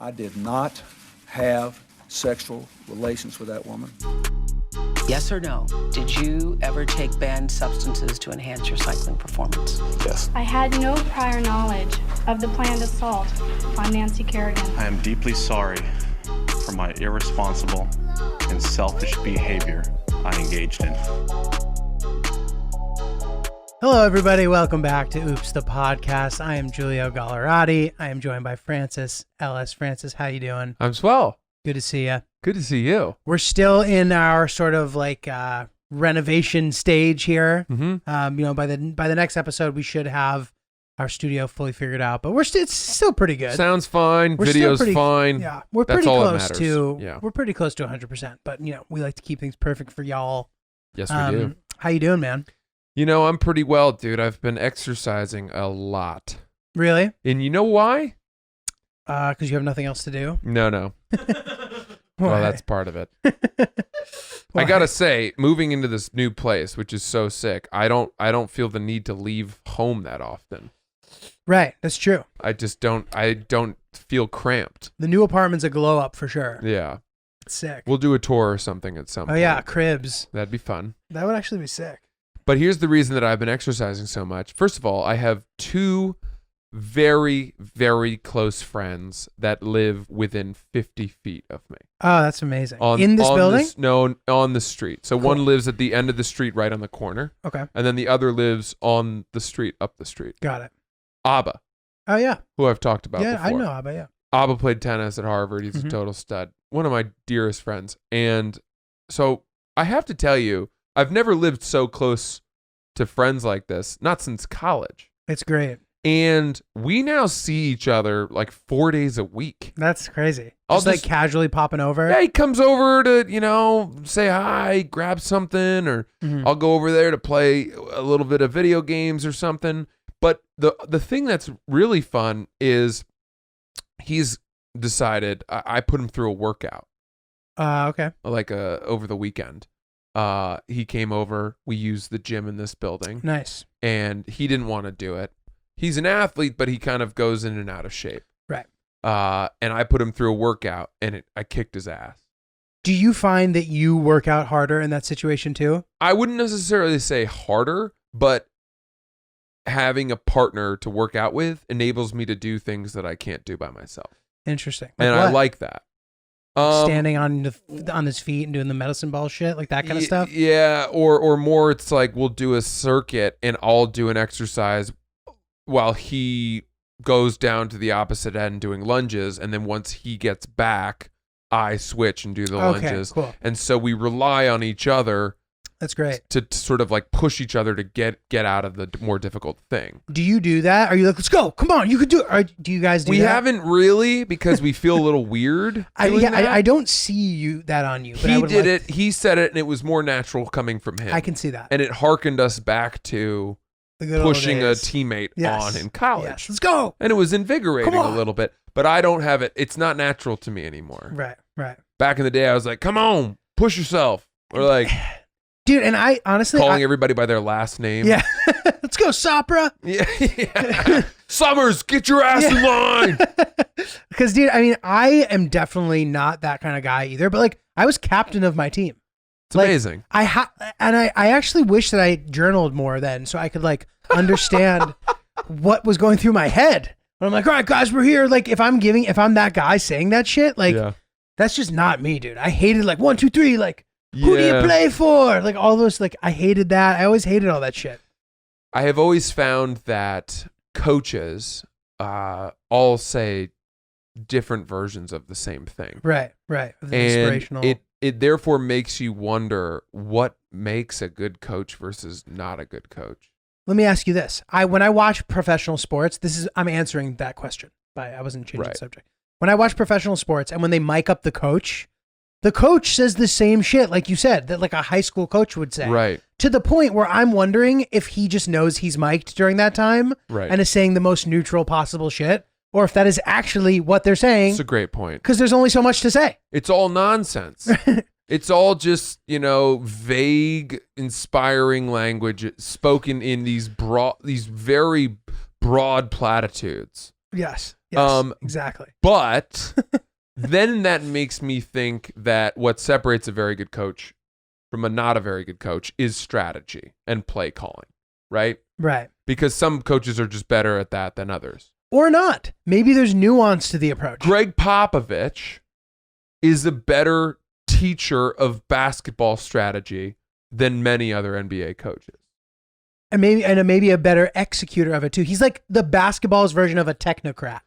I did not have sexual relations with that woman. Yes or no? Did you ever take banned substances to enhance your cycling performance? Yes. I had no prior knowledge of the planned assault on Nancy Kerrigan. I am deeply sorry for my irresponsible and selfish behavior I engaged in. Hello, everybody. Welcome back to Oops, the podcast. I am Giulio Gallerati. I am joined by Francis Ellis. Francis, how you doing? I'm swell. Good to see you. Good to see you. We're still in our sort of like renovation stage here. Mm-hmm. By the next episode, we should have our studio fully figured out. But it's still pretty good. Sounds fine. We're Video's still pretty, fine. Yeah, we're That's pretty all that close matters. to. Yeah. We're pretty close to 100%. But we like to keep things perfect for y'all. Yes, we do. How you doing, man? I'm pretty well, dude. I've been exercising a lot. Really? And you know why? Because you have nothing else to do. No. Why? Well, that's part of it. I gotta say, moving into this new place, which is so sick, I don't feel the need to leave home that often. Right, that's true. I don't feel cramped. The new apartment's a glow up for sure. Yeah. It's sick. We'll do a tour or something at some point. Oh yeah, cribs. That'd be fun. That would actually be sick. But here's the reason that I've been exercising so much. First of all, I have two very, very close friends that live within 50 feet of me. Oh, that's amazing. In this building? No, on the street. So Cool. one lives at the end of the street right on the corner. Okay. And then the other lives on the street, up the street. Got it. Abba, Oh yeah. who I've talked about Yeah, before. I know Abba, yeah. Abba played tennis at Harvard. He's a total stud. One of my dearest friends. And so I have to tell you, I've never lived so close to friends like this, not since college. It's great. And we now see each other like 4 days a week. That's crazy. I'll Just like just- casually popping over. Yeah, he comes over to, say hi, grab something, or Mhm. I'll go over there to play a little bit of video games or something. But the thing that's really fun is he's decided, I put him through a workout. Okay. Like over the weekend. He came over, we used the gym in this building, Nice. and he didn't want to do it. He's an athlete, but he kind of goes in and out of shape. Right. And I put him through a workout, and I kicked his ass. Do you find that you work out harder in that situation too? I wouldn't necessarily say harder, but having a partner to work out with enables me to do things that I can't do by myself. Interesting. And what? I like that. Standing on his feet and doing the medicine ball shit, like that kind of stuff? Yeah, or more it's like we'll do a circuit and I'll do an exercise while he goes down to the opposite end doing lunges, and then once he gets back, I switch and do the Okay, lunges. cool. And so we rely on each other That's great. to sort of like push each other to get out of the more difficult thing. Do you do that? Are you like, let's go, come on, you can do it? Or do you guys do We that? haven't really, because we feel a little weird. doing that. I don't see that on you. But I He would did like- it. He said it, and it was more natural coming from him. I can see that. And it harkened us back to The good old pushing a days. teammate Yes. on in college. Yes, let's go. And it was invigorating Come a on. little bit, but I don't have it. It's not natural to me anymore. Right. Back in the day, I was like, come on, push yourself. Or like Dude, and I honestly... calling everybody by their last name. Yeah. Let's go, Sopra. Yeah. Summers, get your ass in line. Because, dude, I mean, I am definitely not that kind of guy either, but like, I was captain of my team. It's Like, amazing. I actually wish that I journaled more then so I could like understand what was going through my head. When I'm like, all right, guys, we're here. Like, if I'm that guy saying that shit, like, Yeah. that's just not me, dude. I hated like 1, 2, 3, like, who do you Yeah. play for? Like all those, like, I hated that. I always hated all that shit. I have always found that coaches all say different versions of the same thing. Right. The And inspirational. it therefore makes you wonder what makes a good coach versus not a good coach. Let me ask you this. When I watch professional sports, I'm answering that question. I wasn't changing the Right. subject. When I watch professional sports and when they mic up the coach says the same shit, like you said, that like a high school coach would say. Right. To the point where I'm wondering if he just knows he's mic'd during that time Right. and is saying the most neutral possible shit, or if that is actually what they're saying, It's a great point. because there's only so much to say. It's all nonsense. It's all just, vague, inspiring language spoken in these very broad platitudes. Yes, Um, exactly. But then that makes me think that what separates a very good coach from a not a very good coach is strategy and play calling, right? Right. Because some coaches are just better at that than others. Or not. Maybe there's nuance to the approach. Greg Popovich is a better teacher of basketball strategy than many other NBA coaches. And maybe a better executor of it too. He's like the basketball's version of a technocrat.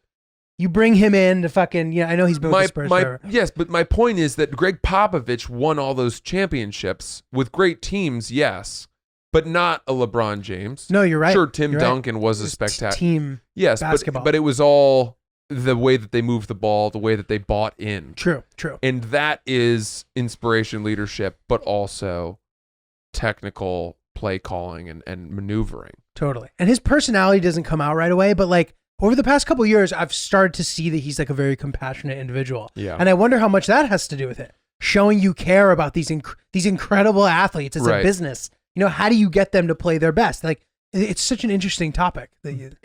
You bring him in to fucking, I know he's been with the Spurs forever. Yes, but my point is that Greg Popovich won all those championships with great teams, yes, but not a LeBron James. No, you're right. Sure, Tim You're Duncan right. was a spectacular team basketball. but it was all the way that they moved the ball, the way that they bought in. True. And that is inspiration, leadership, but also technical play calling and maneuvering. Totally. And his personality doesn't come out right away, but like over the past couple of years, I've started to see that he's like a very compassionate individual. Yeah. And I wonder how much that has to do with it. Showing you care about these incredible athletes. It's a business. How do you get them to play their best? Like, it's such an interesting topic. It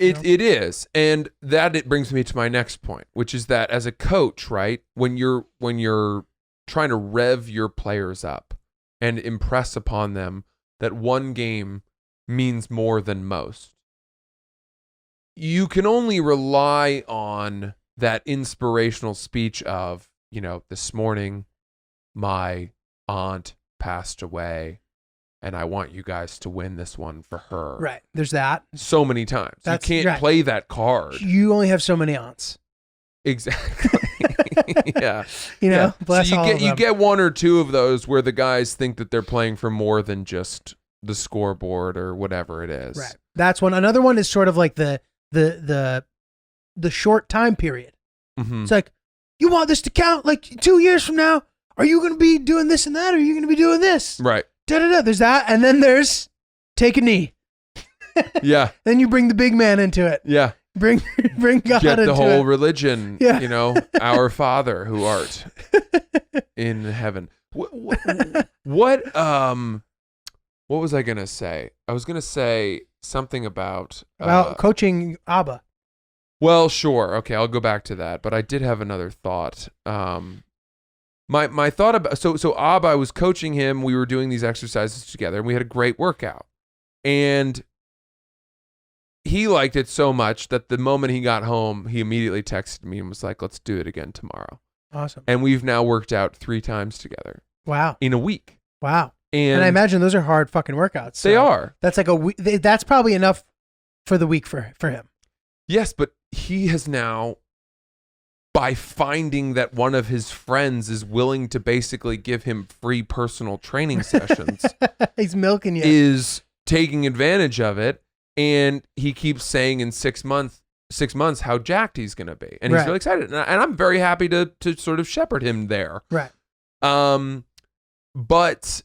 is. And it brings me to my next point, which is that as a coach, right, when you're trying to rev your players up and impress upon them that one game means more than most, you can only rely on that inspirational speech of, this morning my aunt passed away and I want you guys to win this one for her. Right. There's that. So many times. You can't play that card. You only have so many aunts. Exactly. Yeah. Bless so all of them. you get one or two of those where the guys think that they're playing for more than just the scoreboard or whatever it is. Right. That's one. Another one is sort of like the short time period. Mm-hmm. It's like, you want this to count like 2 years from now? Are you going to be doing this and that? Or are you going to be doing this? Right. There's that. And then there's take a knee. Yeah. Then you bring the big man into it. Yeah. Bring God Get into the whole it. religion, Yeah. Our Father who art in heaven. What was I going to say? I was going to say something about coaching Abba. Well, sure. Okay, I'll go back to that. But I did have another thought. My thought about so Abba, I was coaching him. We were doing these exercises together, and we had a great workout. And he liked it so much that the moment he got home, he immediately texted me and was like, "Let's do it again tomorrow." Awesome. And we've now worked out 3 times together. Wow. In a week. Wow. And I imagine those are hard fucking workouts. So they are. That's like a week. That's probably enough for the week for him. Yes, but he has now, by finding that one of his friends is willing to basically give him free personal training sessions, he's milking you. is taking advantage of it, and he keeps saying in 6 months how jacked he's going to be, and he's really excited, and I'm very happy to sort of shepherd him there. Right. But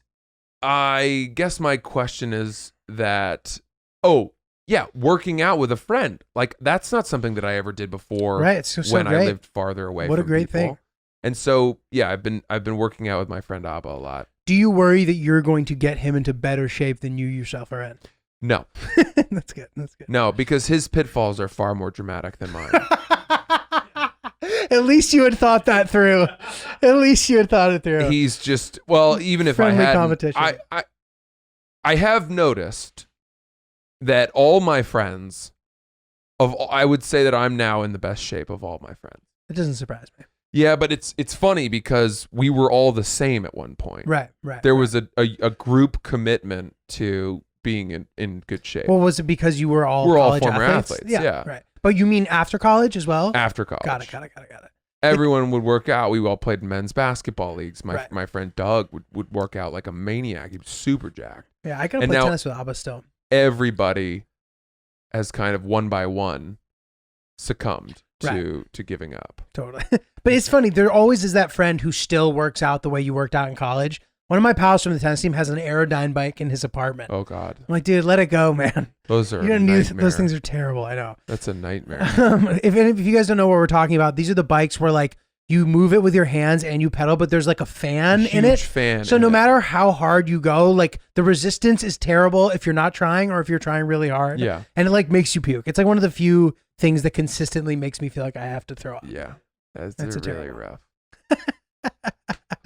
I guess my question is that, working out with a friend, like that's not something that I ever did before. Right. It's so when great. I lived farther away. What from a great people. thing. And so, I've been working out with my friend Abba a lot. Do you worry that you're going to get him into better shape than you yourself are in? No. That's good. No, because his pitfalls are far more dramatic than mine. At least you had thought that through. At least you had thought it through. He's just, even if I Friendly had competition. I have noticed that all my friends I would say that I'm now in the best shape of all my friends. It doesn't surprise me. Yeah, but it's funny because we were all the same at one point. Right. There was a group commitment to being in good shape. Well, was it because you were all We're all college former athletes? Yeah. Right. But you mean after college as well? After college. Got it. Everyone would work out. We all played in men's basketball leagues. Right. My friend Doug would work out like a maniac. He was super jacked. Yeah, I gotta play tennis with Abba still. Everybody has kind of one by one succumbed to giving up. Totally. But it's funny. There always is that friend who still works out the way you worked out in college. One of my pals from the tennis team has an Aerodyne bike in his apartment. Oh, God. I'm like, dude, let it go, man. Those are you don't need those things are terrible. I know. That's a nightmare. If you guys don't know what we're talking about, these are the bikes where like you move it with your hands and you pedal, but there's like a fan in it. Fan. So no matter how hard you go, like the resistance is terrible if you're not trying or if you're trying really hard. Yeah. And it like makes you puke. It's like one of the few things that consistently makes me feel like I have to throw up. Yeah. That's really terrible. rough.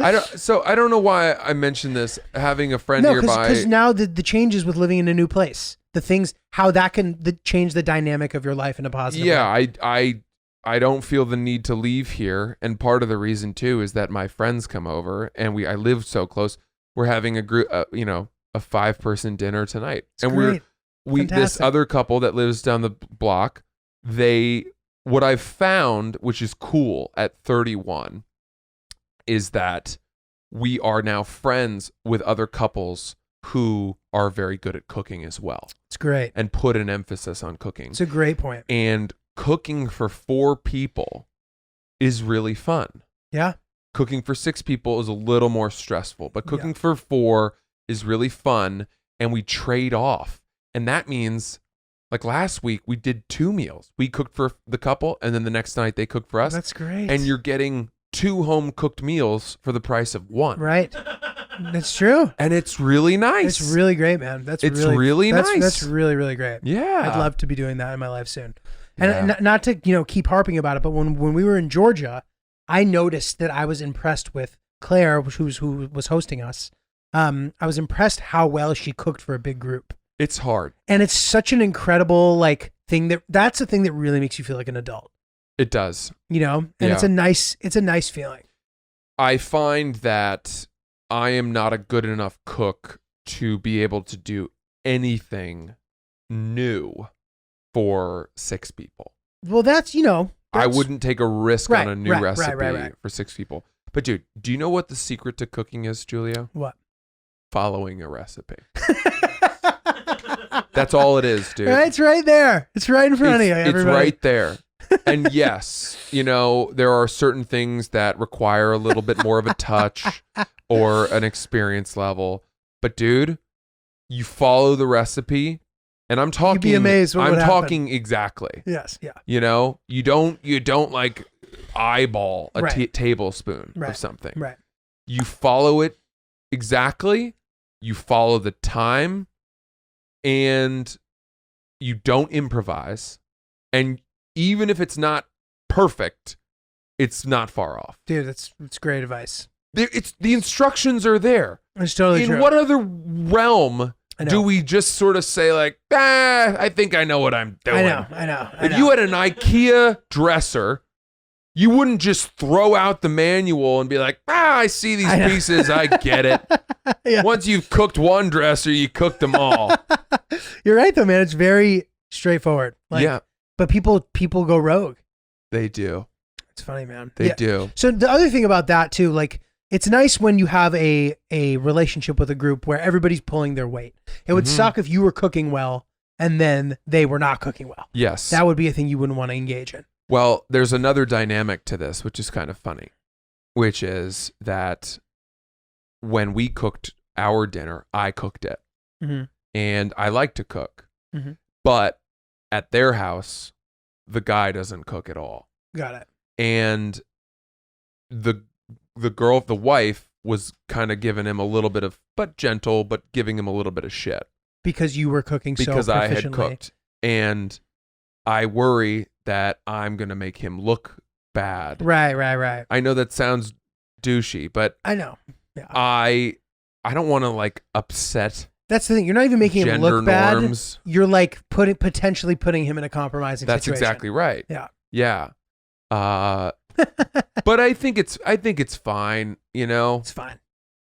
I don't know why I mentioned this. Having a friend No, nearby. because now the changes with living in a new place, the things, how that can change the dynamic of your life in a positive way. Yeah, I don't feel the need to leave here, and part of the reason too is that my friends come over, and I live so close. We're having a group, a 5-person dinner tonight, It's and great. this Fantastic. other couple that lives down the block. What I've found, which is cool at 31, is that we are now friends with other couples who are very good at cooking as well, It's great. and put an emphasis on cooking. It's a great point. And cooking for 4 people is really fun. Yeah. Cooking for 6 people is a little more stressful, but cooking Yeah. for 4 is really fun, and we trade off. And that means, like last week, we did 2 meals. We cooked for the couple, and then the next night they cooked for us. That's great. And you're getting 2 home cooked meals for the price of 1. right. That's true. And it's really nice. It's really great, man. It's really nice. nice. That's really, really great. Yeah. I'd love to be doing that in my life soon. And Yeah. not to keep harping about it, but when we were in Georgia, I noticed that I was impressed with Claire, who was hosting us. I was impressed how well she cooked for a big group, It's hard. and it's such an incredible thing that's the thing that really makes you feel like an adult, It does. and Yeah. it's a nice feeling. I find that I am not a good enough cook to be able to do anything new for 6 people. Well, I wouldn't take a risk Right, on a new right, recipe right. for 6 people. But dude, do you know what the secret to cooking is, Giulio? What? Following a recipe. That's all it is, dude. It's right there. It's right in front of you. It's Everybody. right there. And yes, there are certain things that require a little bit more of a touch or an experience level. But dude, you follow the recipe, and I'm talking. You'd be amazed what I'm would happen. talking exactly. Yes. Yeah. You don't like eyeball a Right. tablespoon of Right. something. Right. You follow it exactly. You follow the time, and you don't improvise. And even if it's not perfect, it's not far off. Dude, it's great advice. The instructions are there. It's totally In true. what other realm I know. do we just sort of say like, I think I know what I'm doing? I know. If you had an IKEA dresser, you wouldn't just throw out the manual and be like, I see these I know. pieces, I get it. Yeah. Once you've cooked one dresser, you cooked them all. You're right though, man. It's very straightforward. Yeah, But people go rogue. they do. It's funny, man. They Yeah. do. So the other thing about that too, it's nice when you have a relationship with a group where everybody's pulling their weight. It would Mhm. suck if you were cooking well and then they were not cooking well. Yes. That would be a thing you wouldn't want to engage in. Well, there's another dynamic to this, which is kind of funny, which is that when we cooked our dinner, I cooked it. Mm-hmm. And I like to cook. Mhm. But at their house, the guy doesn't cook at all. Got it. And the wife was kind of giving him a little bit of, but gentle, but giving him a little bit of shit Because you were cooking because so I had proficiently. cooked. And I worry that I'm going to make him look bad. Right. I know that sounds douchey, but I know. Yeah. I don't want to upset That's the thing. You're not even making him gender look bad. norms. You're potentially putting him in a compromising That's situation. exactly right. Yeah. Yeah. But I think it's fine, It's fine.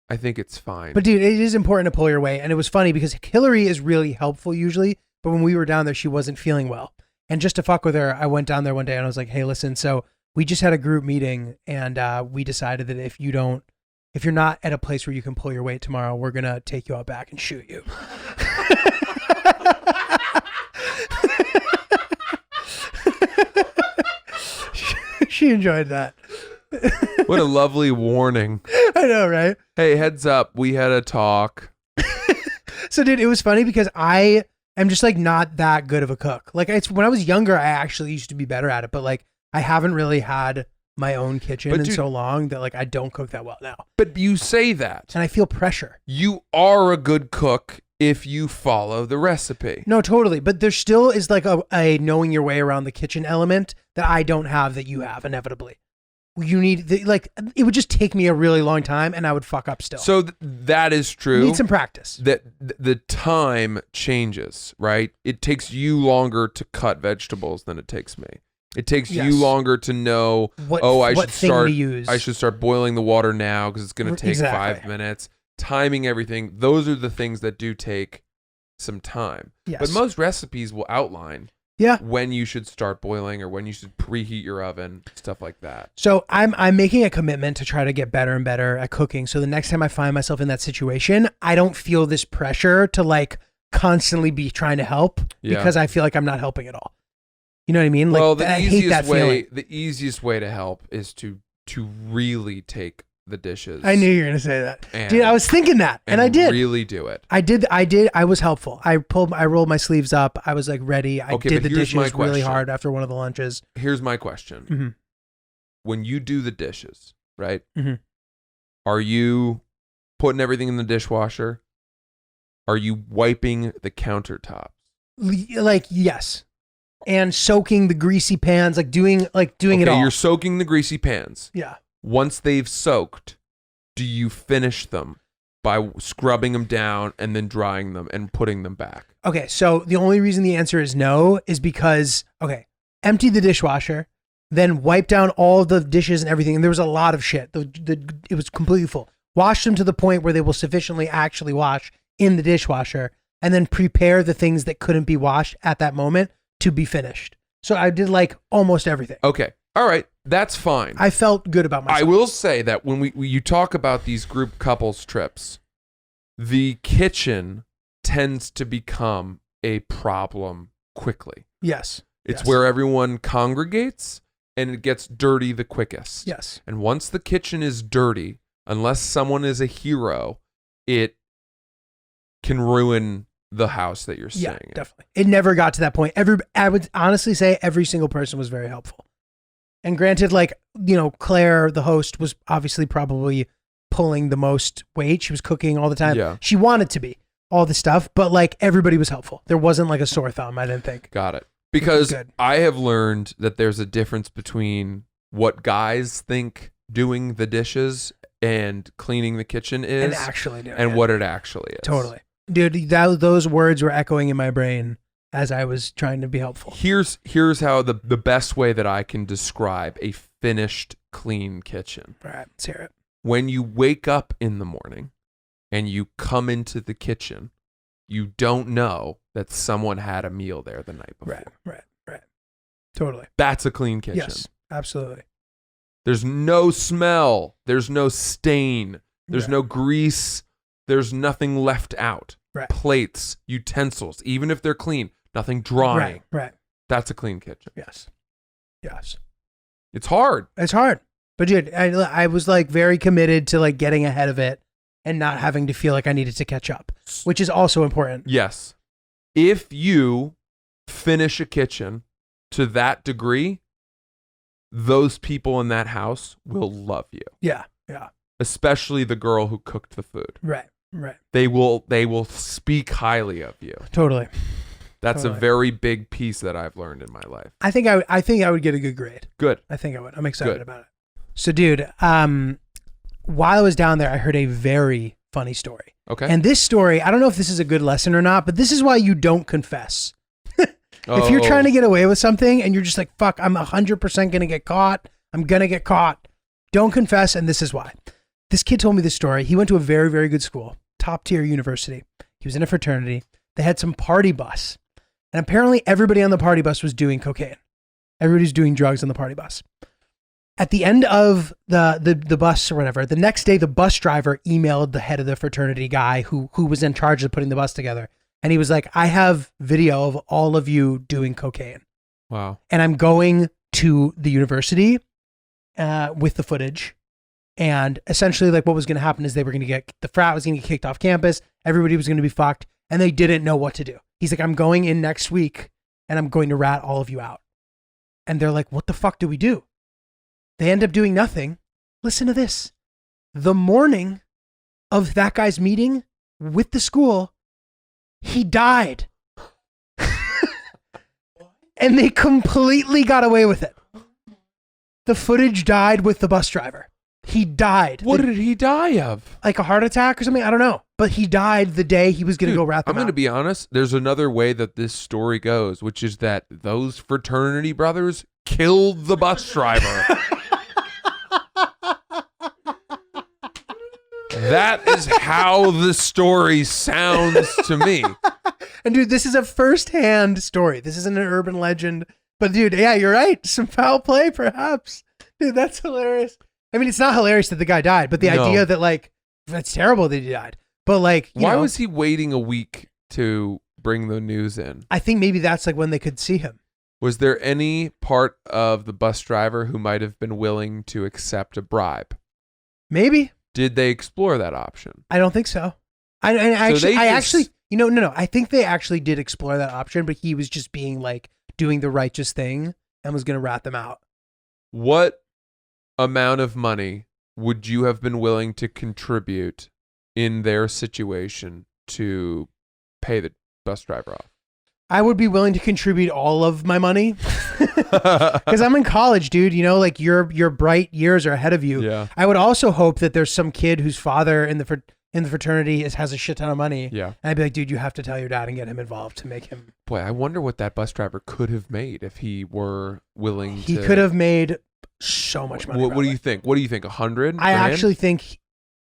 I think it's fine. But dude, it is important to pull your weight. And it was funny because Hillary is really helpful usually. But when we were down there, she wasn't feeling well. And just to fuck with her, I went down there one day and I was like, hey, listen, so we just had a group meeting and we decided that if you're not at a place where you can pull your weight tomorrow, we're going to take you out back and shoot you. She enjoyed that. What a lovely warning. I know, right? Hey, heads up, we had a talk. So, dude, it was funny because I am just not that good of a cook. When I was younger, I actually used to be better at it, but I haven't really had my own kitchen But in dude- so long that I don't cook that well now, But you say that. and I feel pressure. You are a good cook if you follow the recipe. No, totally, but there still is a knowing your way around the kitchen element that I don't have that you have inevitably. you need it would just take me a really long time and I would fuck up still. So that is true. Need some practice. That the time changes, right? It takes you longer to cut vegetables than it takes me. It takes you longer to know, I should start boiling the water now because it's going to take 5 minutes. Timing everything. Those are the things that do take some time. Yes. But most recipes will outline when you should start boiling or when you should preheat your oven, stuff like that. So I'm making a commitment to try to get better and better at cooking. So the next time I find myself in that situation, I don't feel this pressure to like constantly be trying to help because I feel like I'm not helping at all. You know what I mean? Like, well, I hate that feeling. The easiest way to help is to really take the dishes. I knew you were going to say that. Dude, I was thinking that. And I did. Really do it. I did. I was helpful. I rolled my sleeves up. I was like ready. I did the dishes really hard after one of the lunches. Here's my question. Mm-hmm. When you do the dishes, right? Mm-hmm. Are you putting everything in the dishwasher? Are you wiping the countertops? Like, yes. And soaking the greasy pans, doing it all. You're soaking the greasy pans. Yeah. Once they've soaked, do you finish them by scrubbing them down and then drying them and putting them back? Okay, so the only reason the answer is no is because, empty the dishwasher, then wipe down all the dishes and everything. And there was a lot of shit. It was completely full. Wash them to the point where they will sufficiently actually wash in the dishwasher, and then prepare the things that couldn't be washed at that moment to be finished. So I did almost everything. Okay. All right. That's fine. I felt good about myself. I will say that when you talk about these group couples trips, the kitchen tends to become a problem quickly. Yes. It's where everyone congregates and it gets dirty the quickest. Yes. And once the kitchen is dirty, unless someone is a hero, it can ruin the house that you're staying in. Definitely. It never got to that point. I would honestly say every single person was very helpful. And granted, Claire, the host, was obviously probably pulling the most weight. She was cooking all the time. Yeah. She wanted to be all the stuff, but everybody was helpful. There wasn't a sore thumb, I didn't think. Got it. Because I have learned that there's a difference between what guys think doing the dishes and cleaning the kitchen is and actually doing and what it actually is. Totally. Dude, those words were echoing in my brain as I was trying to be helpful. Here's how the best way that I can describe a finished, clean kitchen. All right, let's hear it. When you wake up in the morning and you come into the kitchen, you don't know that someone had a meal there the night before. Right. Totally. That's a clean kitchen. Yes, absolutely. There's no smell. There's no stain. There's no grease. There's nothing left out. Right. Plates, utensils, even if they're clean, nothing drying. Right. That's a clean kitchen. Yes. It's hard. It's hard. But dude, I was very committed to getting ahead of it and not having to feel like I needed to catch up, which is also important. Yes. If you finish a kitchen to that degree, those people in that house will love you. Yeah. Especially the girl who cooked the food. Right. They will speak highly of you. Totally. That's a very big piece that I've learned in my life. I think I would get a good grade. Good. I think I would. I'm excited about it. So dude, while I was down there, I heard a very funny story. Okay. And this story, I don't know if this is a good lesson or not, but this is why you don't confess. If you're trying to get away with something and you're just like, fuck, I'm 100% going to get caught. I'm going to get caught. Don't confess. And this is why. This kid told me this story. He went to a very, very good school, top tier university. He was in a fraternity. They had some party bus. And apparently everybody on the party bus was doing cocaine. Everybody's doing drugs on the party bus. At the end of the bus or whatever, the next day, the bus driver emailed the head of the fraternity guy who was in charge of putting the bus together. And he was like, I have video of all of you doing cocaine. Wow. And I'm going to the university with the footage. And essentially what was going to happen is they were going to get, the frat was going to get kicked off campus. Everybody was going to be fucked. And they didn't know what to do. He's like, I'm going in next week and I'm going to rat all of you out. And they're like, what the fuck do we do? They end up doing nothing. Listen to this. The morning of that guy's meeting with the school, he died. And they completely got away with it. The footage died with the bus driver. He died. What did he die of? Like a heart attack or something? I don't know. But he died the day he was going to go rat them I'm going to out. be honest. There's another way that this story goes, which is that those fraternity brothers killed the bus driver. That is how the story sounds to me. And dude, this is a first-hand story. This isn't an urban legend. But dude, yeah, you're right. Some foul play, perhaps. Dude, that's hilarious. I mean, it's not hilarious that the guy died, but the No. idea that like that's terrible that he died. But like, Why was he waiting a week to bring the news in? I think maybe that's like when they could see him. Was there any part of the bus driver who might have been willing to accept a bribe? Maybe. Did they explore that option? I don't think so. I actually, no. I think they actually did explore that option, but he was just being like doing the righteous thing and was going to rat them out. What amount of money would you have been willing to contribute in their situation to pay the bus driver off? I would be willing to contribute all of my money because I'm in college, dude. You know, like your bright years are ahead of you. Yeah. I would also hope that there's some kid whose father in the fraternity has a shit ton of money. Yeah. And I'd be like, dude, you have to tell your dad and get him involved to make him. Boy, I wonder what that bus driver could have made if he were willing He to. could have made so much money. What do you think? What do you think? 100? I actually think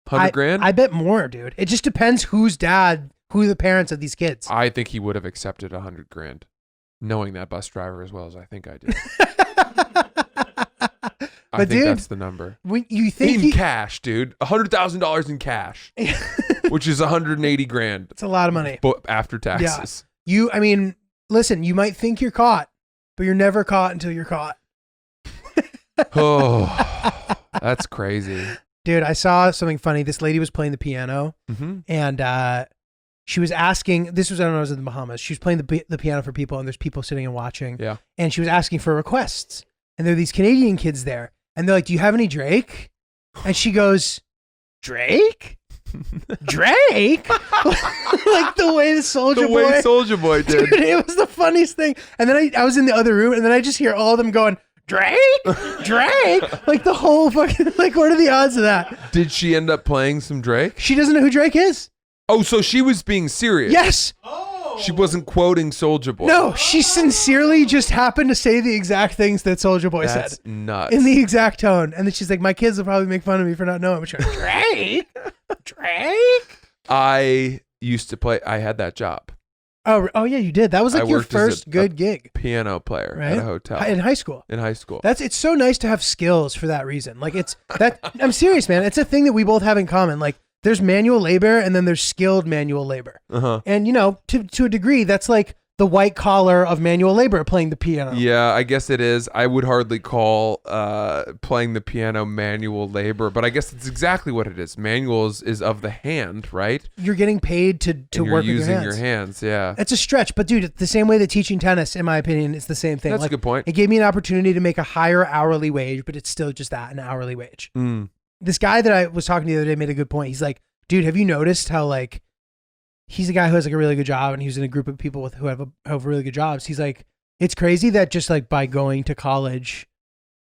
100 grand? I bet more, dude. It just depends who the parents of these kids. I think he would have accepted 100 grand, knowing that bus driver as well as I think I do. I think dude, that's the number. When you think In cash, dude. $100,000 in cash, which is 180 grand. it's a lot of money. But after taxes. I mean, listen, you might think you're caught, but you're never caught until you're caught. Oh, that's crazy. Dude, I saw something funny. This lady was playing the piano Mm-hmm. and she was asking, this was, I don't know, I was in the Bahamas. She was playing the piano for people and there's people sitting and watching. Yeah. And she was asking for requests. And there are these Canadian kids there. And they're like, do you have any Drake? And she goes, Drake? Drake? Like the way the Soldier Boy. The way Soldier Boy did. Dude, it was the funniest thing. And then I was in the other room and then I just hear all of them going, Drake? Drake? Like the whole fucking, like what are the odds of that? Did she end up playing some Drake? She doesn't know who Drake is. Oh, so she was being serious. Yes. She wasn't quoting Soldier Boy. No, she sincerely just happened to say the exact things that Soldier Boy That's said. nuts. In the exact tone. And then she's like, my kids will probably make fun of me for not knowing. But she's like, Drake? Drake? I used to play, I had that job. Oh yeah, you did. That was I like your worked as first a good gig, Piano player right? at a hotel. In high school. In high school. It's so nice to have skills for that reason. Like I'm serious, man. It's a thing that we both have in common. Like there's manual labor and then there's skilled manual labor. Uh-huh. And you know, to a degree, that's like the white collar of manual labor playing the piano. Yeah, I guess it is. I would hardly call playing the piano manual labor, but I guess it's exactly what it is. Manual is of the hand, right? You're getting paid to And work you're with using your hands. your hands, yeah. It's a stretch, but dude, the same way that teaching tennis, in my opinion, is the same thing. That's like, a good point. It gave me an opportunity to make a higher hourly wage, but it's still just that, an hourly wage. Mm. This guy that I was talking to the other day made a good point. He's like, dude, have you noticed how like he's a guy who has like a really good job and he's in a group of people who have really good jobs. He's like, it's crazy that just like by going to college,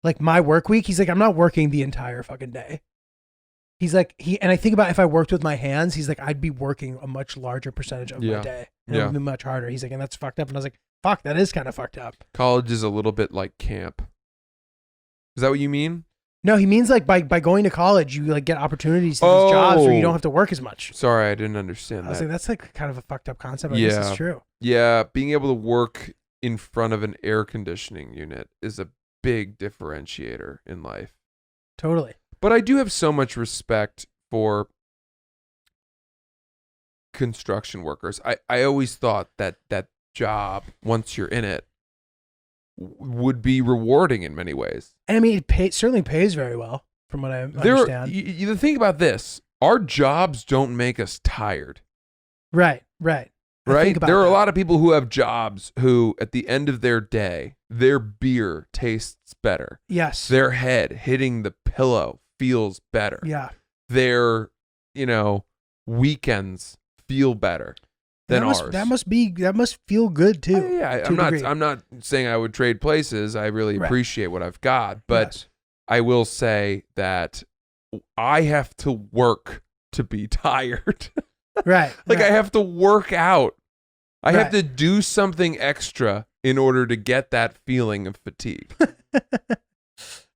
like my work week, he's like, I'm not working the entire fucking day. He's like, and I think about if I worked with my hands, he's like, I'd be working a much larger percentage of my day. And it would be much harder. He's like, and that's fucked up. And I was like, fuck, that is kind of fucked up. College is a little bit like camp. Is that what you mean? No, he means like by going to college, you like get opportunities to these jobs where you don't have to work as much. Sorry, I didn't understand I was that. like, that's like kind of a fucked up concept. I guess it's true. Yeah, being able to work in front of an air conditioning unit is a big differentiator in life. Totally. But I do have so much respect for construction workers. I always thought that job, once you're in it, would be rewarding in many ways. And I mean, it certainly pays very well, from what I understand. The thing about this, our jobs don't make us tired. Right. Right? There There are a lot of people who have jobs who, at the end of their day, their beer tastes better. Yes. Their head hitting the pillow feels better. Yeah. Their, weekends feel better than ours. That must feel good too. Yeah, I'm not saying I would trade places. I really appreciate what I've got, but I will say that I have to work to be tired. Right. Like right. I have to work out. I have Right. to do something extra in order to get that feeling of fatigue.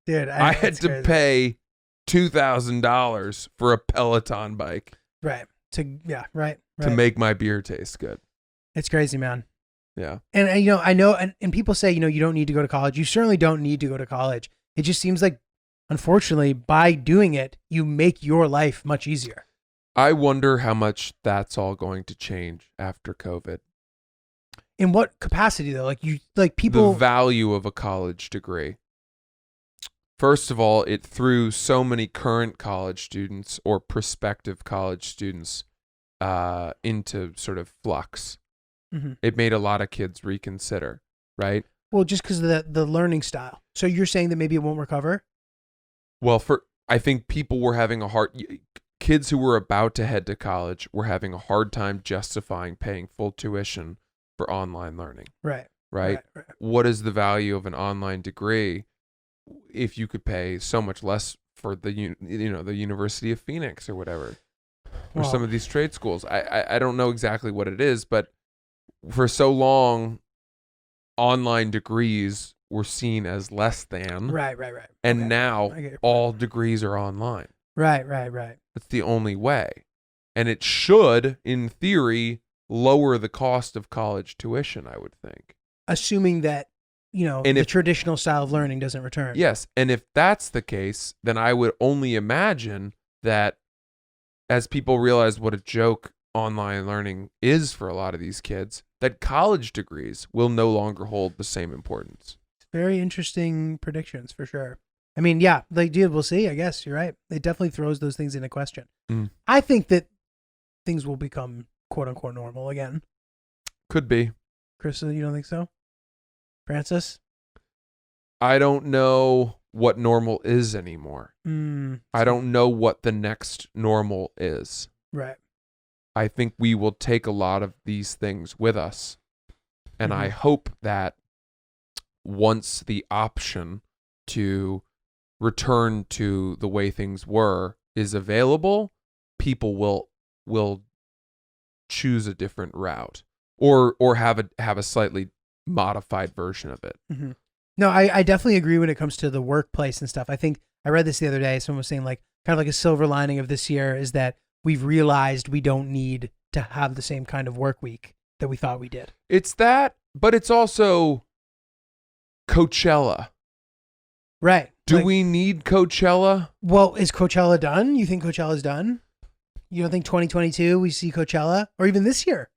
Dude, I had it's to crazy. pay $2,000 for a Peloton bike Right. Right. Right. to make my beer taste good. It's crazy, man. Yeah. And I know, and people say, you don't need to go to college. You certainly don't need to go to college. It just seems like, unfortunately, by doing it, you make your life much easier. I wonder how much that's all going to change after COVID. In what capacity, though? People. The value of a college degree. First of all, it threw so many current college students or prospective college students into sort of flux. Mhm. It made a lot of kids reconsider, right? Well, just because of the learning style. So you're saying that maybe it won't recover? Well, I think people were having kids who were about to head to college were having a hard time justifying paying full tuition for online learning, Right. right? What is the value of an online degree if you could pay so much less for the University of Phoenix or whatever, or some of these trade schools? I don't know exactly what it is, but for so long, online degrees were seen as less than. Right. And Okay. now I get your point. all degrees are online. Right. That's the only way. And it should, in theory, lower the cost of college tuition, I would think. Assuming that, And the if- traditional style of learning doesn't return. Yes. And if that's the case, then I would only imagine that as people realize what a joke online learning is for a lot of these kids, that college degrees will no longer hold the same importance. Very interesting predictions for sure. I mean, yeah, we'll see. I guess you're right. It definitely throws those things into question. Mm. I think that things will become quote unquote normal again. Could be. Chris, you don't think so? Francis? I don't know what normal is anymore. Mm, I don't know what the next normal is. right. I think we will take a lot of these things with us. And I hope that once the option to return to the way things were is available, people will choose a different route or have a slightly modified version of it. Mm-hmm. No, I definitely agree when it comes to the workplace and stuff. I think I read this the other day. Someone was saying kind of like a silver lining of this year is that we've realized we don't need to have the same kind of work week that we thought we did. It's that, but it's also Coachella. Right. Do we need Coachella? Well, is Coachella done? You think Coachella's done? You don't think 2022 we see Coachella? Or even this year?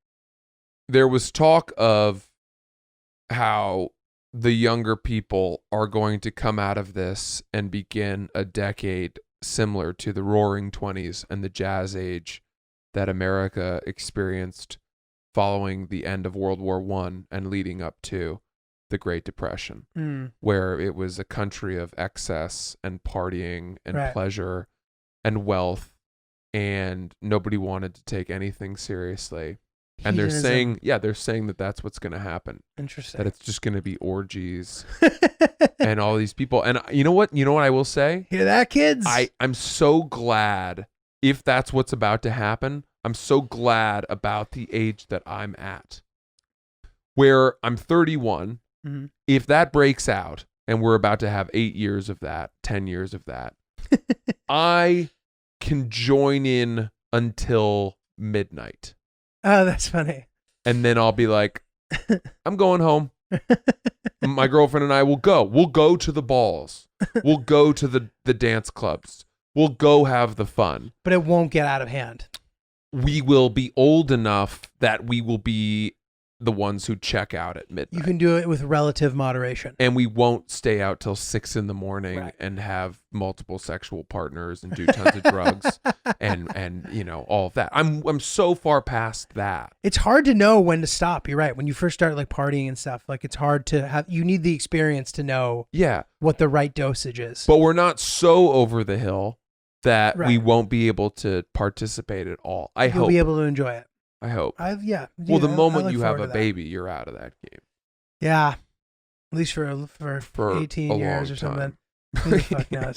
There was talk of how the younger people are going to come out of this and begin a decade similar to the Roaring 20s and the Jazz Age that America experienced following the end of World War I and leading up to the Great Depression, where it was a country of excess and partying and Right. pleasure and wealth, and nobody wanted to take anything seriously. And they're saying that that's what's going to happen. Interesting. That it's just going to be orgies and all these people. And you know what I will say? Hear that, kids? I'm so glad if that's what's about to happen. I'm so glad about the age that I'm at, where I'm 31. Mm-hmm. If that breaks out and we're about to have 8 years of that, 10 years of that, I can join in until midnight. Oh, that's funny. And then I'll be like, I'm going home. My girlfriend and I will go. We'll go to the balls. We'll go to the dance clubs. We'll go have the fun. But it won't get out of hand. We will be old enough that we will be the ones who check out at midnight. You can do it with relative moderation. And we won't stay out till 6 a.m. Right. and have multiple sexual partners and do tons of drugs and all of that. I'm so far past that. It's hard to know when to stop. You're right. When you first start partying and stuff, it's hard to have. You need the experience to know what the right dosage is. But we're not so over the hill that we Right. won't be able to participate at all. I You'll hope. be able to enjoy it. I hope. Well, The moment you have a baby, you're out of that game. Yeah. At least for For 18 a years long or something. time. Who the fuck knows?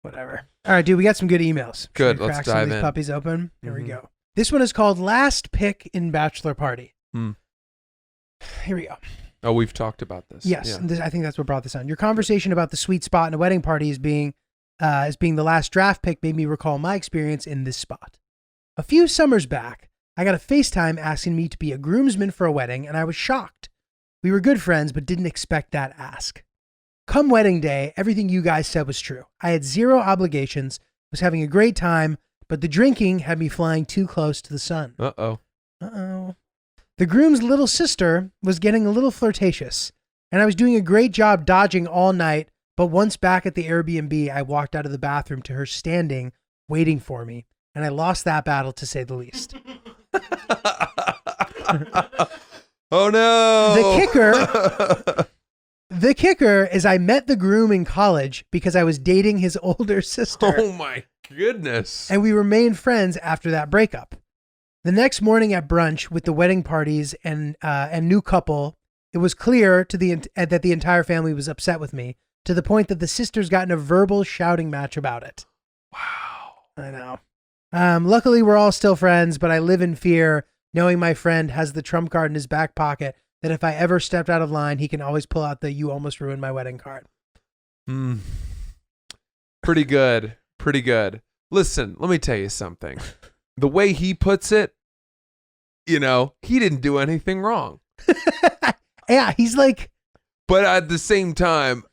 Whatever. All right, dude, we got some good emails. Should Good, we let's crack some of dive these in. puppies open. Here we Mhm. go. This one is called Last Pick in Bachelor Party. Here we go. Oh, we've talked about this. Yes, Yeah. and I think that's what brought this on. Your conversation about the sweet spot in a wedding party as being the last draft pick made me recall my experience in this spot. A few summers back, I got a FaceTime asking me to be a groomsman for a wedding, and I was shocked. We were good friends, but didn't expect that ask. Come wedding day, everything you guys said was true. I had zero obligations, was having a great time, but the drinking had me flying too close to the sun. Uh-oh. Uh-oh. The groom's little sister was getting a little flirtatious, and I was doing a great job dodging all night, but once back at the Airbnb, I walked out of the bathroom to her standing, waiting for me, and I lost that battle, to say the least. Oh, no. The kicker is I met the groom in college because I was dating his older sister. Oh, my goodness. And we remained friends after that breakup. The next morning at brunch with the wedding parties and new couple, it was clear that the entire family was upset with me, to the point that the sisters got in a verbal shouting match about it. Wow. I know. Luckily, we're all still friends, but I live in fear, knowing my friend has the trump card in his back pocket, that if I ever stepped out of line, he can always pull out the "you almost ruined my wedding" card. Pretty good. Pretty good. Listen, let me tell you something. The way he puts it, he didn't do anything wrong. Yeah, he's like, But at the same time,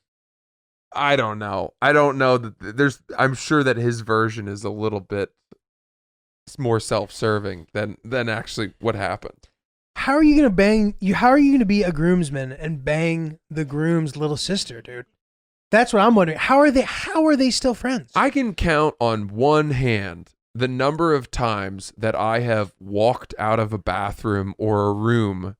I don't know. I don't know that I'm sure that his version is a little bit more self-serving than actually what happened. how are you gonna bang you? How are you gonna be a groomsman and bang the groom's little sister, dude? That's what I'm wondering. How are they still friends? I can count on one hand the number of times that I have walked out of a bathroom or a room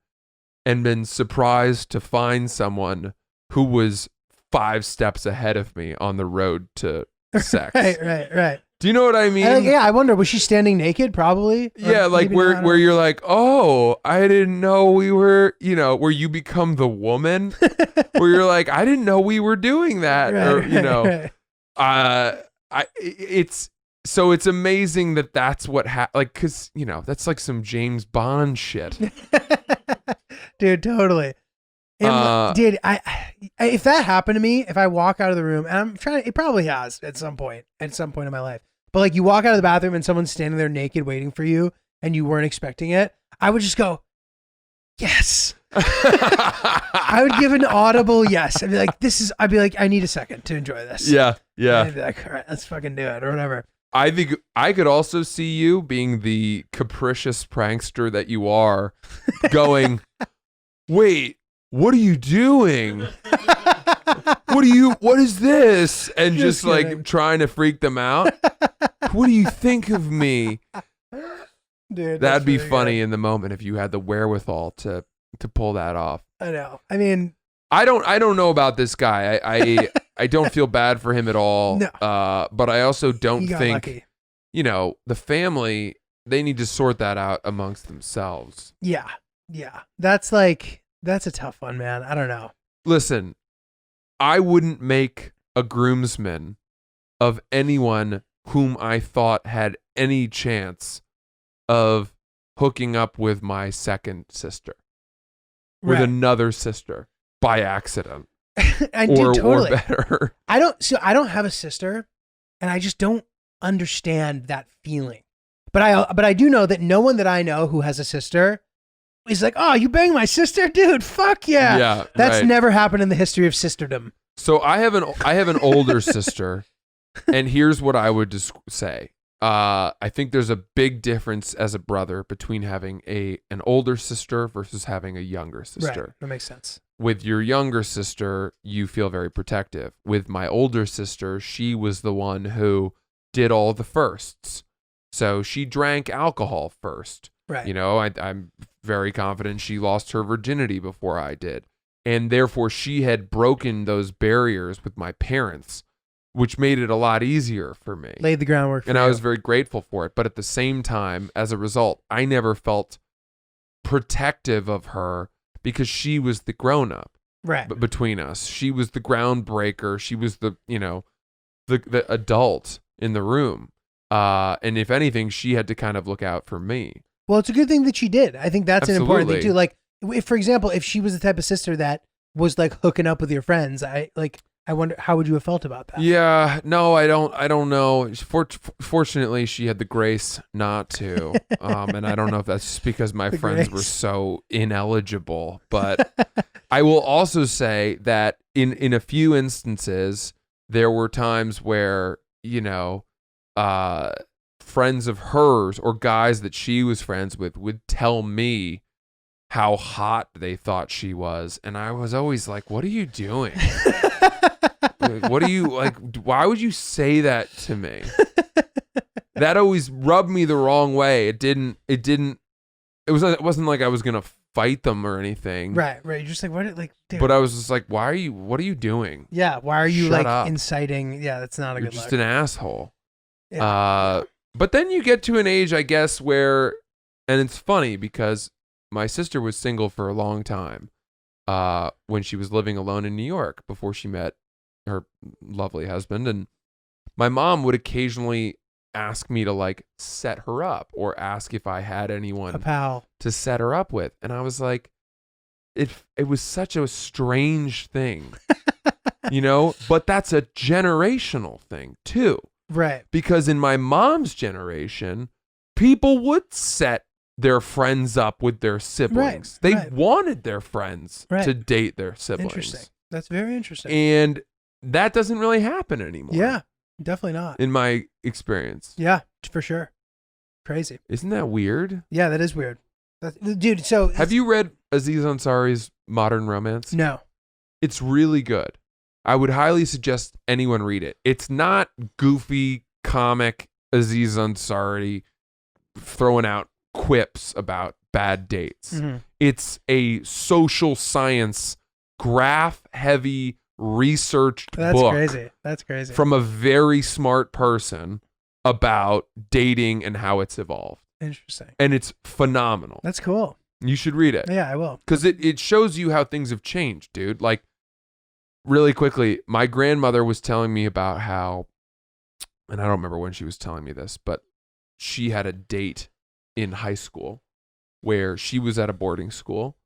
and been surprised to find someone who was 5 steps ahead of me on the road to sex. Right. Do you know what I mean? Yeah, I wonder, was she standing naked? Probably. Or Yeah, like maybe where not, I where don't you're like, oh, I didn't know we were, where you become the woman, where you're like, I didn't know we were doing that, Right. It's amazing that's what because that's like some James Bond shit. Dude, totally. Dude, if that happened to me, if I walk out of the room, and it probably has at some point in my life, but like you walk out of the bathroom and someone's standing there naked waiting for you and you weren't expecting it, I would just go, yes. I would give an audible yes. I'd be like, I need a second to enjoy this. Yeah. I'd be like, all right, let's fucking do it or whatever. I think I could also see you being the capricious prankster that you are, going, wait, what are you doing? What is this? And just kidding. like trying to freak them out. What do you think of me? Dude, That'd be really funny in the moment if you had the wherewithal to pull that off. good. I know. I mean, I don't know about this guy. I don't feel bad for him at all. No. But I also don't he got think lucky. the family, they need to sort that out amongst themselves. Yeah. That's a tough one, man. I don't know. Listen, I wouldn't make a groomsman of anyone whom I thought had any chance of hooking up with my second sister, with Right. another sister by accident, I do totally. or better. I don't have a sister, and I just don't understand that feeling. But I do know that no one that I know who has a sister is like, oh, you bang my sister, dude? Fuck yeah! Yeah, That's right. never happened in the history of sisterdom. So I have an older sister, and here's what I would say. I think there's a big difference as a brother between having an older sister versus having a younger sister. Right. That makes sense. With your younger sister, you feel very protective. With my older sister, she was the one who did all the firsts. So she drank alcohol first. Right. I'm very confident she lost her virginity before I did. And therefore, she had broken those barriers with my parents, which made it a lot easier for me. Laid the groundwork for And you. I was very grateful for it. But at the same time, as a result, I never felt protective of her because she was the grown-up. Right. between us. She was the groundbreaker. She was the the adult in the room. And if anything, she had to kind of look out for me. Well, it's a good thing that she did. I think that's an important thing Absolutely. too. Like, if, for example, if she was the type of sister that was like hooking up with your friends, I wonder how would you have felt about that? Yeah, no, I don't know. Fortunately, she had the grace not to. And I don't know if that's just because my friends were grace. so ineligible. But I will also say that in a few instances, there were times where, friends of hers or guys that she was friends with would tell me how hot they thought she was. And I was always like, what are you doing? Like, what are you like? Why would you say that to me? That always rubbed me the wrong way. It wasn't like I was going to fight them or anything. Right. You're just like, what? Like, dude. But I was just like, what are you doing? Yeah. Why are you Shut like up. inciting? Yeah, that's not a You're good just look. an asshole. Yeah. But then you get to an age, I guess, where, and it's funny because my sister was single for a long time when she was living alone in New York before she met her lovely husband. And my mom would occasionally ask me to like set her up or ask if I had A anyone pal. to set her up with. And I was like, it was such a strange thing, but that's a generational thing too. Right. Because in my mom's generation, people would set their friends up with their siblings. They right. wanted their friends Right. to date their siblings. Interesting. That's very interesting. And that doesn't really happen anymore. Yeah, definitely not. In my experience. Yeah, for sure. Crazy. Isn't that weird? Yeah, that is weird. Dude, so Have you read Aziz Ansari's Modern Romance? No. It's really good. I would highly suggest anyone read it. It's not goofy comic Aziz Ansari throwing out quips about bad dates. Mhm. It's a social science, graph-heavy, researched That's book crazy. That's crazy. from a very smart person about dating and how it's evolved. Interesting. And it's phenomenal. That's cool. You should read it. Yeah, I will. Because it shows you how things have changed, dude. Like, really quickly, my grandmother was telling me about how, and I don't remember when she was telling me this, but she had a date in high school where she was at a boarding school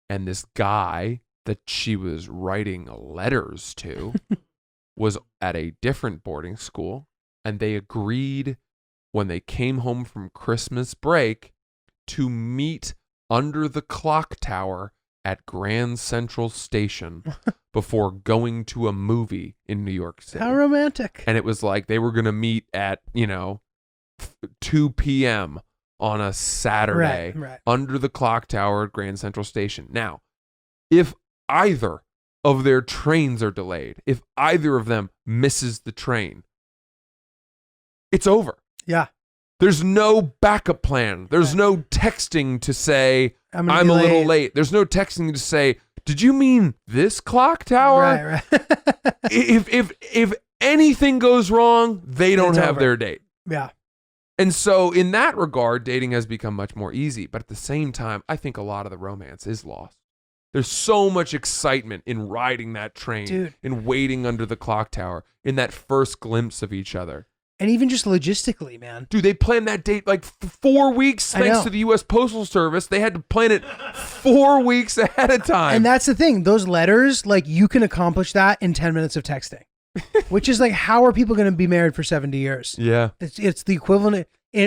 and this guy that she was writing letters to was at a different boarding school, and they agreed when they came home from Christmas break to meet under the clock tower at Grand Central Station before going to a movie in New York City. How romantic. And it was like they were going to meet at, 2 p.m. on a Saturday Right. under the clock tower at Grand Central Station. Now, if either of their trains are delayed, if either of them misses the train, it's over. Yeah. There's no backup plan. There's no texting to say, I'm I'm a little late. There's no texting to say, did you mean this clock tower? Right. If anything goes wrong, they don't It's have over. their date. Yeah. And so in that regard, dating has become much more easy. But at the same time, I think a lot of the romance is lost. There's so much excitement in riding that train, Dude. in waiting under the clock tower, in that first glimpse of each other. And even just logistically, man. Dude, they planned that date like 4 weeks I thanks know. to the U.S. Postal Service. They had to plan it 4 weeks ahead of time. And that's the thing. Those letters, like, you can accomplish that in 10 minutes of texting. Which is like, how are people going to be married for 70 years? Yeah, It's the equivalent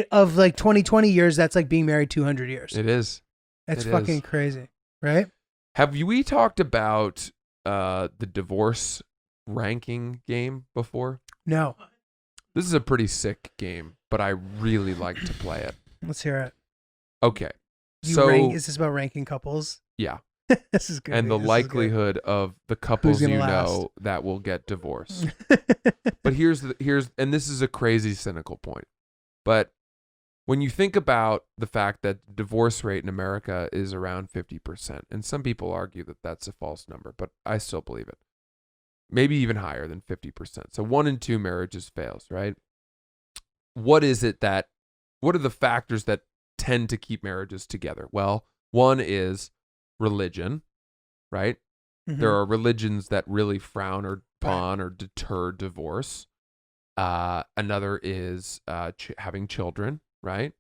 of like 20 years. That's like being married 200 years. it is. That's it fucking is. crazy. Right? Have we talked about the divorce ranking game before? No. This is a pretty sick game, but I really like to play it. Let's hear it. Okay. Is this about ranking couples? Yeah. This is good. And the This is good. likelihood of the couples gonna you last? know that will get divorced. But here's and this is a crazy cynical point. But when you think about the fact that the divorce rate in America is around 50%, and some people argue that that's a false number, but I still believe it. Maybe even higher than 50%. So 1 in 2 marriages fails, right? What are the factors that tend to keep marriages together? Well, one is religion, right? There are religions that really frown or upon or deter divorce. Another is having children, right?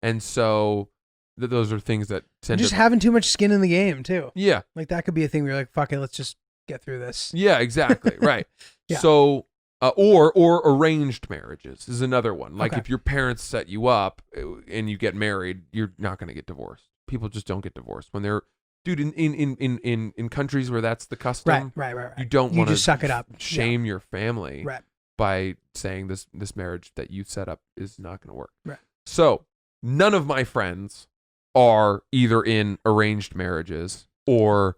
And so those are things that tend Just to having too much skin in the game too. yeah. Like that could be a thing where you're like, fuck it, let's just get through this. Yeah, exactly. Right. Yeah. So, or arranged marriages is another one. Like Okay. if your parents set you up and you get married, you're not going to get divorced. People just don't get divorced when they're, dude. In countries where that's the custom, Right. you don't want to just suck it up. shame your family Right. by saying this marriage that you set up is not going to work. Right. So none of my friends are either in arranged marriages or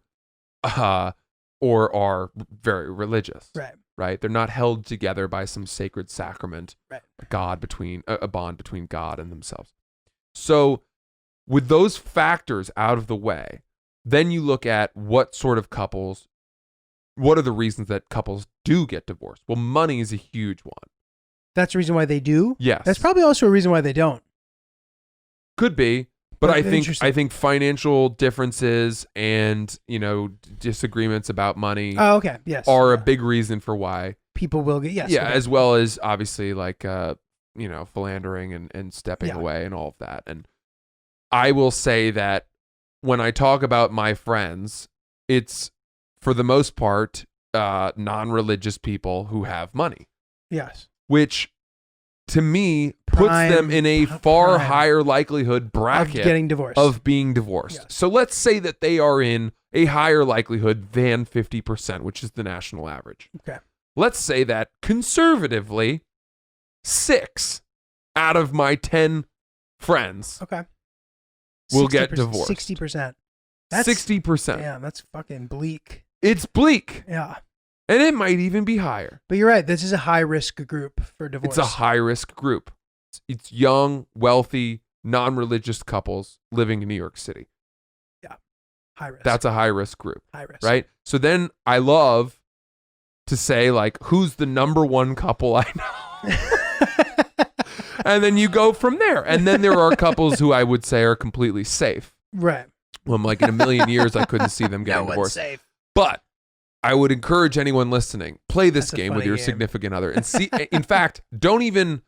are very religious. Right. Right. They're not held together by some sacred sacrament, Right. a bond between God and themselves. So with those factors out of the way, then you look at what are the reasons that couples do get divorced? Well, money is a huge one. That's the reason why they do. Yes. That's probably also a reason why they don't. Could be, but Interesting. I think financial differences and, disagreements about money Oh, okay. Yes. are a big reason for why. People will get yes. Yeah, okay. as well as obviously like philandering and stepping Yeah. away and all of that. And I will say that when I talk about my friends, it's for the most part non-religious people who have money, Yes. which to me puts them in a far prime higher likelihood bracket Of getting divorced. of being divorced. Yes. So let's say that they are in a higher likelihood than 50%, which is the national average. Okay. Let's say that conservatively, 6 out of my 10 friends Okay. will get 60%, divorced. 60%. That's 60%. Damn, that's fucking bleak. It's bleak. Yeah. And it might even be higher. But you're right. This is a high risk group for divorce. It's a high risk group. It's young, wealthy, non-religious couples living in New York City. high risk. That's a high risk group, high risk. right? So then I love to say, like, who's the number one couple I know? And then you go from there. And then there are couples who I would say are completely safe. Right. Well, I'm like, in a million years, I couldn't see them getting divorced. But I would encourage anyone listening, play this That's a game with funny your game. significant other and see. In fact, don't even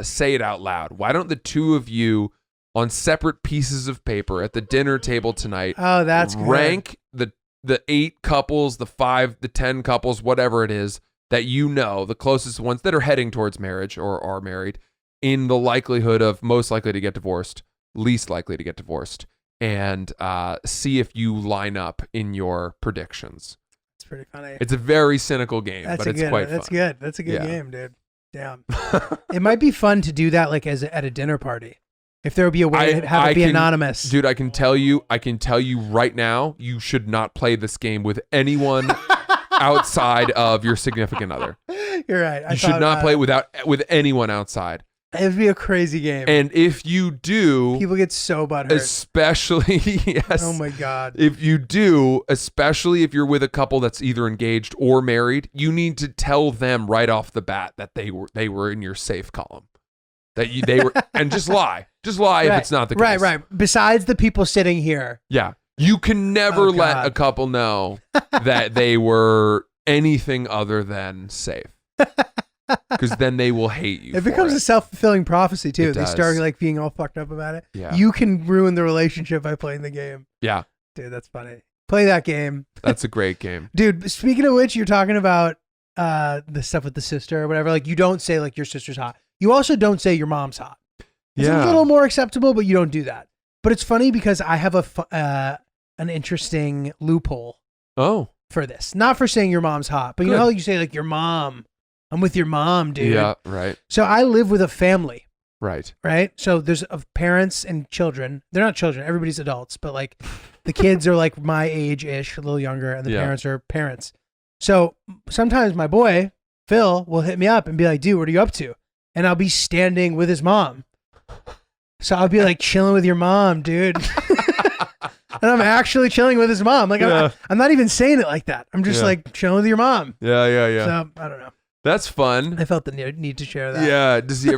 say it out loud. Why don't the two of you on separate pieces of paper at the dinner table tonight Oh, that's good. rank the 8 couples, the 5, the 10 couples, whatever it is that the closest ones that are heading towards marriage or are married, in the likelihood of most likely to get divorced, least likely to get divorced, and see if you line up in your predictions. It's pretty funny. It's a very cynical game, That's but a it's good. quite That's fun. good. That's a good Yeah. game, dude. Damn. It might be fun to do that like at a dinner party. If there would be a way to have it be anonymous. Dude, I can tell you right now, you should not play this game with anyone outside of your significant other. You're right. You should not play it with anyone outside. It would be a crazy game. And if you do, People get so butthurt. especially yes. Oh my god. If you do, especially if you're with a couple that's either engaged or married, you need to tell them right off the bat that they were in your safe column. They were and just lie. Just lie if it's not the case. Right. Besides the people sitting here. Yeah. You can never Oh, let God. a couple know that they were anything other than safe. Because then they will hate you. It becomes a self-fulfilling prophecy too. It They does. start like being all fucked up about it. Yeah. You can ruin the relationship by playing the game. Yeah. Dude, that's funny. Play that game. That's a great game. Dude, speaking of which, you're talking about the stuff with the sister or whatever. Like you don't say like your sister's hot. You also don't say your mom's hot. It's a little more acceptable, but you don't do that. But it's funny because I have an interesting loophole Oh. for this. Not for saying your mom's hot, but you know Good. how you say like your mom. I'm with your mom, dude. Yeah, right. So I live with a family, Right. right? So there's of parents and children. They're not children. Everybody's adults, but like the kids are like my age-ish, a little younger, and the Yeah. parents are parents. So sometimes my boy, Phil, will hit me up and be like, dude, what are you up to? And I'll be standing with his mom. So I'll be like chilling with your mom, dude. And I'm actually chilling with his mom. Like Yeah. I'm not even saying it like that. I'm just Yeah. like chilling with your mom. Yeah. So I don't know. That's fun. I felt the need to share that. Yeah. Does he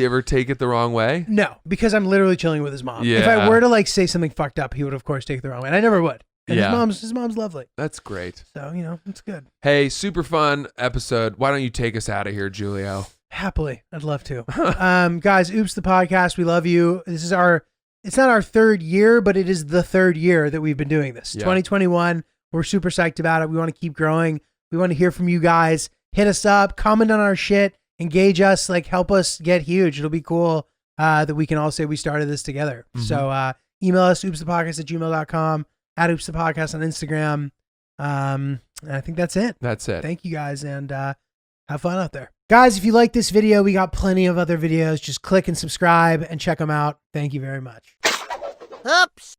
ever take it the wrong way? No, because I'm literally chilling with his mom. If Yeah. I were to like say something fucked up, he would of course take it the wrong way. And I never would. And Yeah. his mom's lovely. That's great. So, it's good. Hey, super fun episode. Why don't you take us out of here, Giulio? Happily. I'd love to. Guys, Oops the podcast. We love you. It's not our third year, but it is the third year that we've been doing this. Yeah. 2021. We're super psyched about it. We want to keep growing. We want to hear from you guys. Hit us up, comment on our shit, engage us, help us get huge. It'll be cool that we can all say we started this together. Mm-hmm. So email us, oopsthepodcast@gmail.com, @oopsthepodcast on Instagram. And I think that's it. That's it. Thank you guys, and have fun out there. Guys, if you like this video, we got plenty of other videos. Just click and subscribe and check them out. Thank you very much. Oops.